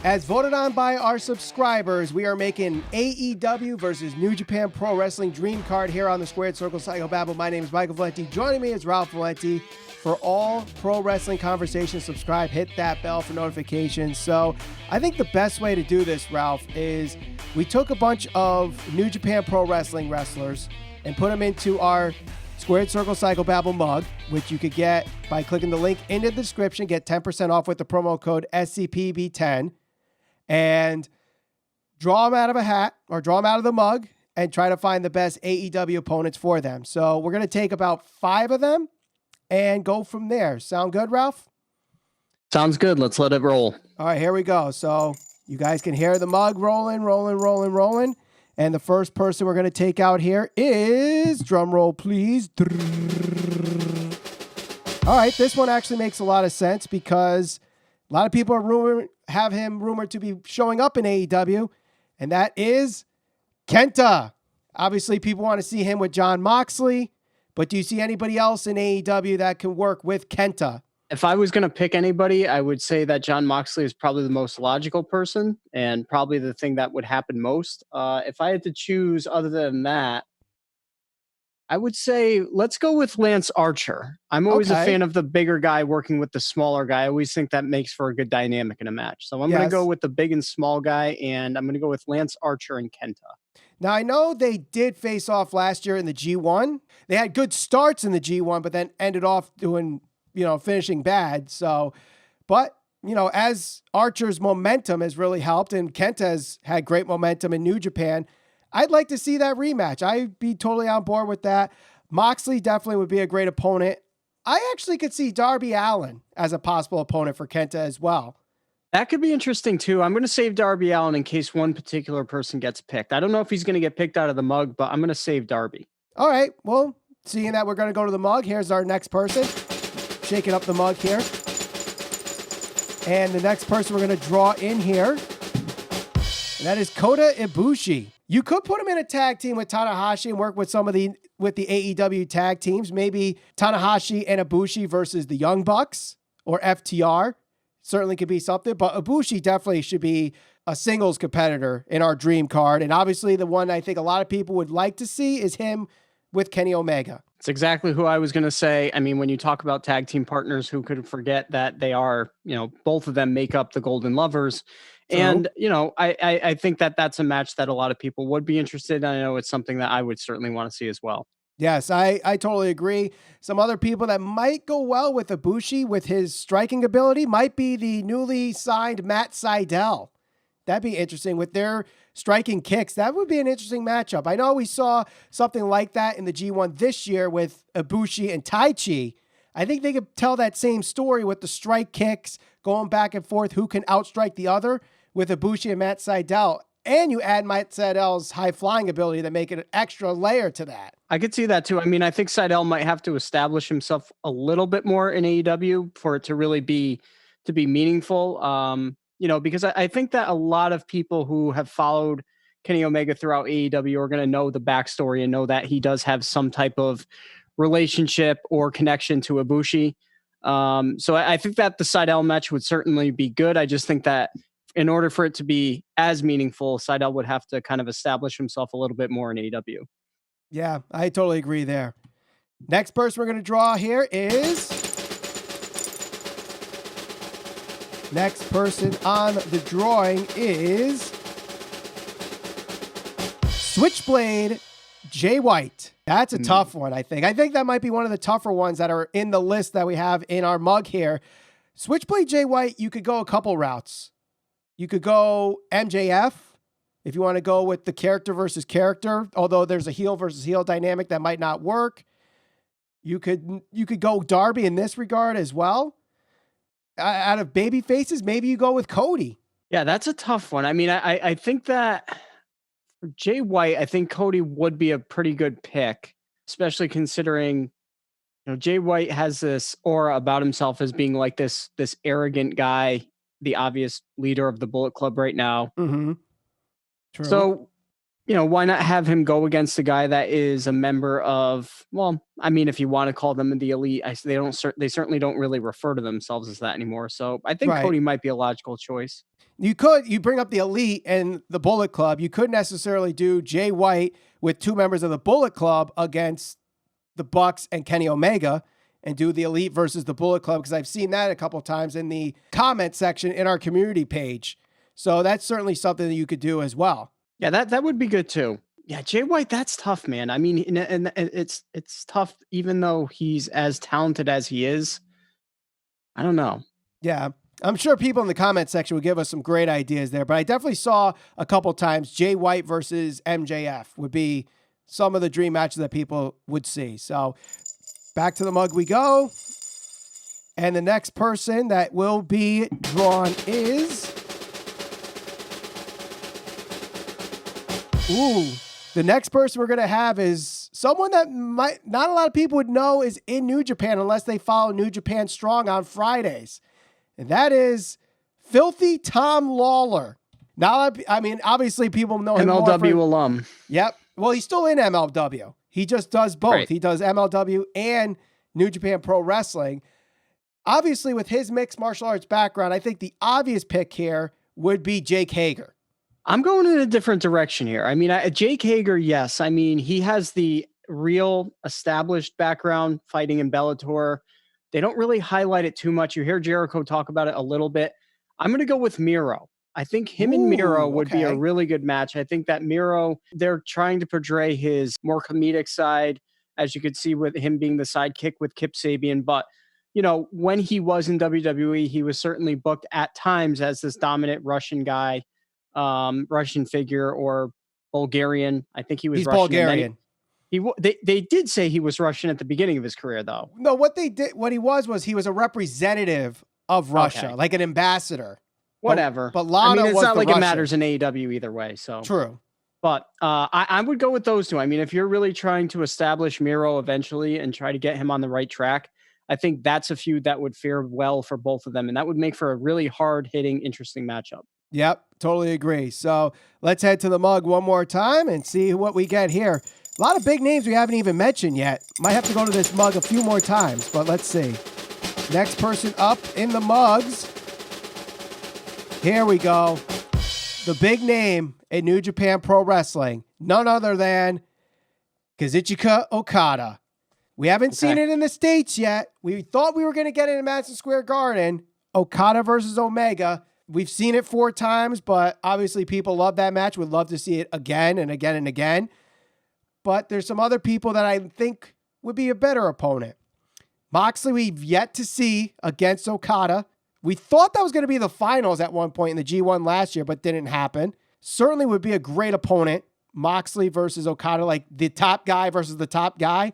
As voted on by our subscribers, we are making AEW versus New Japan Pro Wrestling Dream Card here on the Squared Circle Psychobabble. My name is Michael Valenti. Joining me is Ralph Valenti. For all pro wrestling conversations, subscribe, hit that bell for notifications. So I think the best way to do this, Ralph, is we took a bunch of New Japan Pro Wrestling wrestlers and put them into our Squared Circle Psychobabble mug, which you could get by clicking the link in the description. Get 10% off with the promo code SCPB10. And draw them out of a hat or draw them out of the mug and try to find the best AEW opponents for them. So we're going to take about 5 of them and go from there. Sound good, Ralph? Sounds good. Let's let it roll. All right, here we go. So you guys can hear the mug rolling. And the first person we're going to take out here is, drum roll, please. All right, this one actually makes a lot of sense because a lot of people have him rumored to be showing up in AEW, and that is Kenta. Obviously, people want to see him with Jon Moxley, but do you see anybody else in AEW that can work with Kenta? If I was going to pick anybody, I would say that Jon Moxley is probably the most logical person and probably the thing that would happen most. If I had to choose other than that, I would say let's go with Lance Archer. I'm always a fan of the bigger guy working with the smaller guy. I always think that makes for a good dynamic in a match. So I'm going to go with the big and small guy, and I'm going to go with Lance Archer and Kenta. Now, I know they did face off last year in the G1. They had good starts in the G1, but then ended off doing, finishing bad. So, but, as Archer's momentum has really helped and Kenta has had great momentum in New Japan, I'd like to see that rematch. I'd be totally on board with that. Moxley definitely would be a great opponent. I actually could see Darby Allin as a possible opponent for Kenta as well. That could be interesting too. I'm going to save Darby Allin in case one particular person gets picked. I don't know if he's going to get picked out of the mug, but I'm going to save Darby. All right. Well, seeing that we're going to go to the mug, here's our next person. Shaking up the mug here. And the next person we're going to draw in here, and that is Kota Ibushi. You could put him in a tag team with Tanahashi and work with the AEW tag teams. Maybe Tanahashi and Ibushi versus the Young Bucks or FTR. Certainly could be something, but Ibushi definitely should be a singles competitor in our dream card. And obviously the one I think a lot of people would like to see is him with Kenny Omega. It's exactly who I was going to say. I mean, when you talk about tag team partners, who could forget that they are, both of them make up the Golden Lovers. True. And, I think that that's a match that a lot of people would be interested in. I know it's something that I would certainly want to see as well. Yes, I totally agree. Some other people that might go well with Ibushi with his striking ability might be the newly signed Matt Sydal. That'd be interesting with their striking kicks. That would be an interesting matchup. I know we saw something like that in the G1 this year with Ibushi and Taichi. I think they could tell that same story with the strike kicks going back and forth, who can outstrike the other with Ibushi and Matt Sydal. And you add Matt Sydal's high flying ability to make it an extra layer to that. I could see that too. I mean, I think Sydal might have to establish himself a little bit more in AEW for it to really be meaningful. Because I think that a lot of people who have followed Kenny Omega throughout AEW are going to know the backstory and know that he does have some type of relationship or connection to Ibushi. So I think that the Sydal match would certainly be good. I just think that in order for it to be as meaningful, Sydal would have to kind of establish himself a little bit more in AEW. Yeah, I totally agree there. Next person we're going to draw here is... Next person on the drawing is Switchblade Jay White. That's a tough one, I think. I think that might be one of the tougher ones that are in the list that we have in our mug here. Switchblade Jay White, you could go a couple routes. You could go MJF if you want to go with the character versus character, although there's a heel versus heel dynamic that might not work. You could go Darby in this regard as well. Out of baby faces, maybe you go with Cody. Yeah, that's a tough one. I mean, I think that for Jay White, I think Cody would be a pretty good pick, especially considering, Jay White has this aura about himself as being like this arrogant guy, the obvious leader of the Bullet Club right now. Mm-hmm. True. So why not have him go against a guy that is a member of, well, I mean, if you want to call them the elite, they certainly don't really refer to themselves as that anymore. So I think Right. Cody might be a logical choice. You bring up the Elite and the Bullet Club. You could necessarily do Jay White with two members of the Bullet Club against the Bucks and Kenny Omega and do the Elite versus the Bullet Club, because I've seen that a couple of times in the comment section in our community page. So that's certainly something that you could do as well. Yeah, that would be good too. Yeah, Jay White, that's tough, man. I mean, and it's tough, even though he's as talented as he is. I don't know. Yeah, I'm sure people in the comment section would give us some great ideas there, but I definitely saw a couple times Jay White versus MJF would be some of the dream matches that people would see. So back to the mug we go. And the next person that will be drawn is... the next person we're going to have is someone that not a lot of people would know is in New Japan unless they follow New Japan Strong on Fridays. And that is Filthy Tom Lawlor. Now, I mean, obviously people know him MLW alum. Yep. Well, he's still in MLW. He just does both. Right. He does MLW and New Japan Pro Wrestling. Obviously, with his mixed martial arts background, I think the obvious pick here would be Jake Hager. I'm going in a different direction here. I mean, Jake Hager, yes. I mean, he has the real established background fighting in Bellator. They don't really highlight it too much. You hear Jericho talk about it a little bit. I'm going to go with Miro. I think him and Miro would be a really good match. I think that Miro, they're trying to portray his more comedic side, as you could see with him being the sidekick with Kip Sabian. But, when he was in WWE, he was certainly booked at times as this dominant Russian guy. Russian figure or Bulgarian. I think he was Russian. Bulgarian. They did say he was Russian at the beginning of his career, though. No, what he was a representative of Russia, like an ambassador. Whatever. But Lana, I mean, it's not like Russian. It matters in AEW either way. So true. But I would go with those two. I mean, if you're really trying to establish Miro eventually and try to get him on the right track, I think that's a feud that would fare well for both of them, and that would make for a really hard-hitting, interesting matchup. Yep, totally agree. So let's head to the mug one more time and see what we get here. A lot of big names we haven't even mentioned yet. Might have to go to this mug a few more times, but let's see. Next person up in the mugs. Here we go. The big name in New Japan Pro Wrestling, none other than Kazuchika Okada. We haven't seen it in the States yet. We thought we were going to get it in Madison Square Garden. Okada versus Omega. We've seen it 4 times, but obviously people love that match. Would love to see it again and again and again. But there's some other people that I think would be a better opponent. Moxley, we've yet to see against Okada. We thought that was going to be the finals at one point in the G1 last year, but didn't happen. Certainly would be a great opponent. Moxley versus Okada, like the top guy versus the top guy.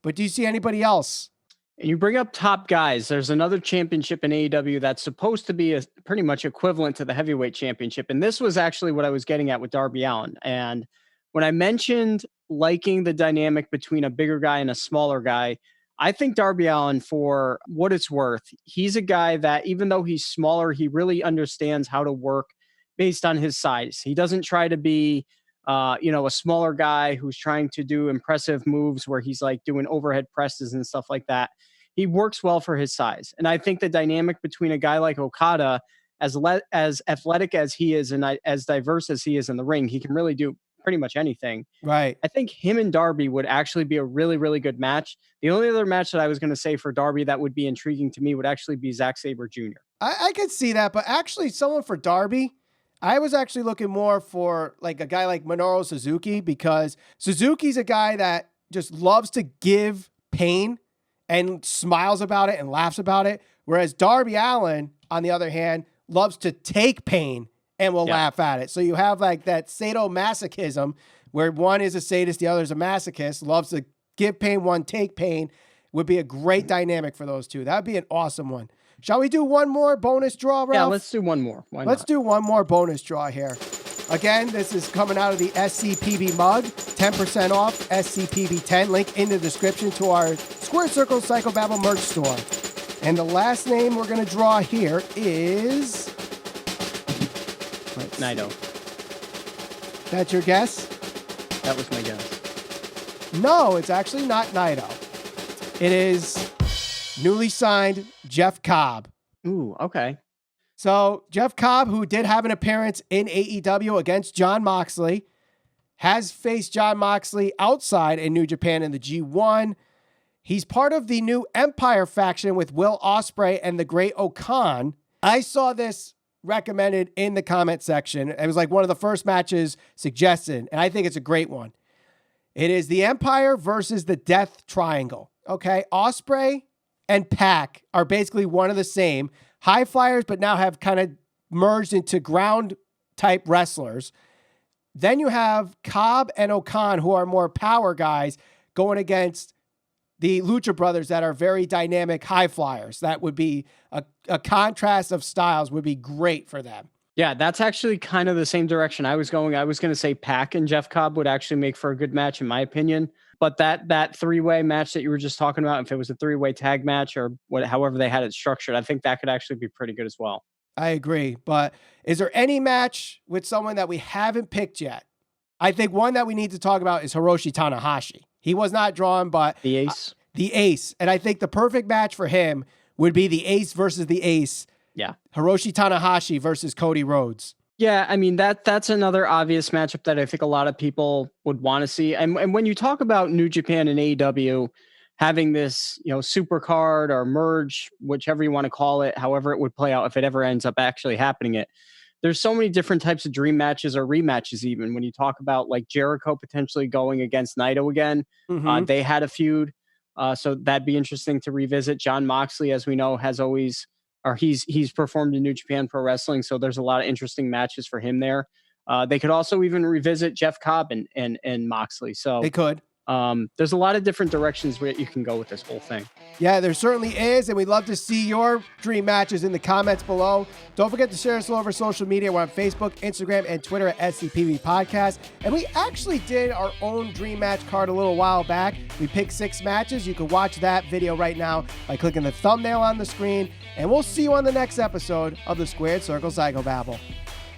But do you see anybody else? And you bring up top guys. There's another championship in AEW that's supposed to be pretty much equivalent to the heavyweight championship. And this was actually what I was getting at with Darby Allin. And when I mentioned liking the dynamic between a bigger guy and a smaller guy, I think Darby Allin, for what it's worth, he's a guy that even though he's smaller, he really understands how to work based on his size. He doesn't try to be a smaller guy who's trying to do impressive moves where he's like doing overhead presses and stuff like that. He works well for his size. And I think the dynamic between a guy like Okada, as athletic as he is and as diverse as he is in the ring, he can really do pretty much anything. Right. I think him and Darby would actually be a really, really good match. The only other match that I was going to say for Darby that would be intriguing to me would actually be Zack Sabre Jr. I could see that, but actually someone for Darby, I was actually looking more for like a guy like Minoru Suzuki, because Suzuki's a guy that just loves to give pain and smiles about it and laughs about it. Whereas Darby Allin, on the other hand, loves to take pain and will laugh at it. So you have like that sadomasochism where one is a sadist, the other is a masochist, loves to give pain, one take pain. Would be a great dynamic for those two. That would be an awesome one. Shall we do one more bonus draw, Ralph? Yeah, let's do one more. Why Let's not? do one more bonus draw here. Again, this is coming out of the SCPB mug. 10% off SCPB10. Link in the description to our Square Circle Psychobabble merch store. And the last name we're going to draw here is... Naito. That's your guess? That was my guess. No, it's actually not Naito. It is newly signed Jeff Cobb. Ooh, okay. So Jeff Cobb, who did have an appearance in AEW against Jon Moxley, has faced Jon Moxley outside in New Japan in the G1. He's part of the new Empire faction with Will Ospreay and the Great Okan. I saw this recommended in the comment section. It was like one of the first matches suggested, and I think it's a great one. It is the Empire versus the Death Triangle. Okay, Ospreay and Pac are basically one of the same. High flyers, but now have kind of merged into ground type wrestlers. Then you have Cobb and Okan, who are more power guys, going against the Lucha Brothers that are very dynamic high flyers. That would be a contrast of styles would be great for them. Yeah, that's actually kind of the same direction I was going. I was going to say Pac and Jeff Cobb would actually make for a good match, in my opinion. But that three-way match that you were just talking about, if it was a three-way tag match or however they had it structured, I think that could actually be pretty good as well. I agree. But is there any match with someone that we haven't picked yet? I think one that we need to talk about is Hiroshi Tanahashi. He was not drawn, but the Ace. The Ace. And I think the perfect match for him would be the Ace versus the Ace. Yeah. Hiroshi Tanahashi versus Cody Rhodes. Yeah, I mean, that's another obvious matchup that I think a lot of people would want to see. And when you talk about New Japan and AEW having this, Supercard or merge, whichever you want to call it, however it would play out if it ever ends up actually happening there's so many different types of dream matches or rematches. Even when you talk about like Jericho potentially going against Naito again, they had a feud. So that'd be interesting to revisit. Jon Moxley, as we know, has always, or he's performed in New Japan Pro Wrestling. So there's a lot of interesting matches for him there. They could also even revisit Jeff Cobb and Moxley. So they could. There's a lot of different directions where you can go with this whole thing. Yeah, there certainly is. And we'd love to see your dream matches in the comments below. Don't forget to share us all over social media. We're on Facebook, Instagram, and Twitter at SCPB Podcast. And we actually did our own dream match card a little while back. We picked 6 matches. You can watch that video right now by clicking the thumbnail on the screen. And we'll see you on the next episode of the Squared Circle Psychobabble.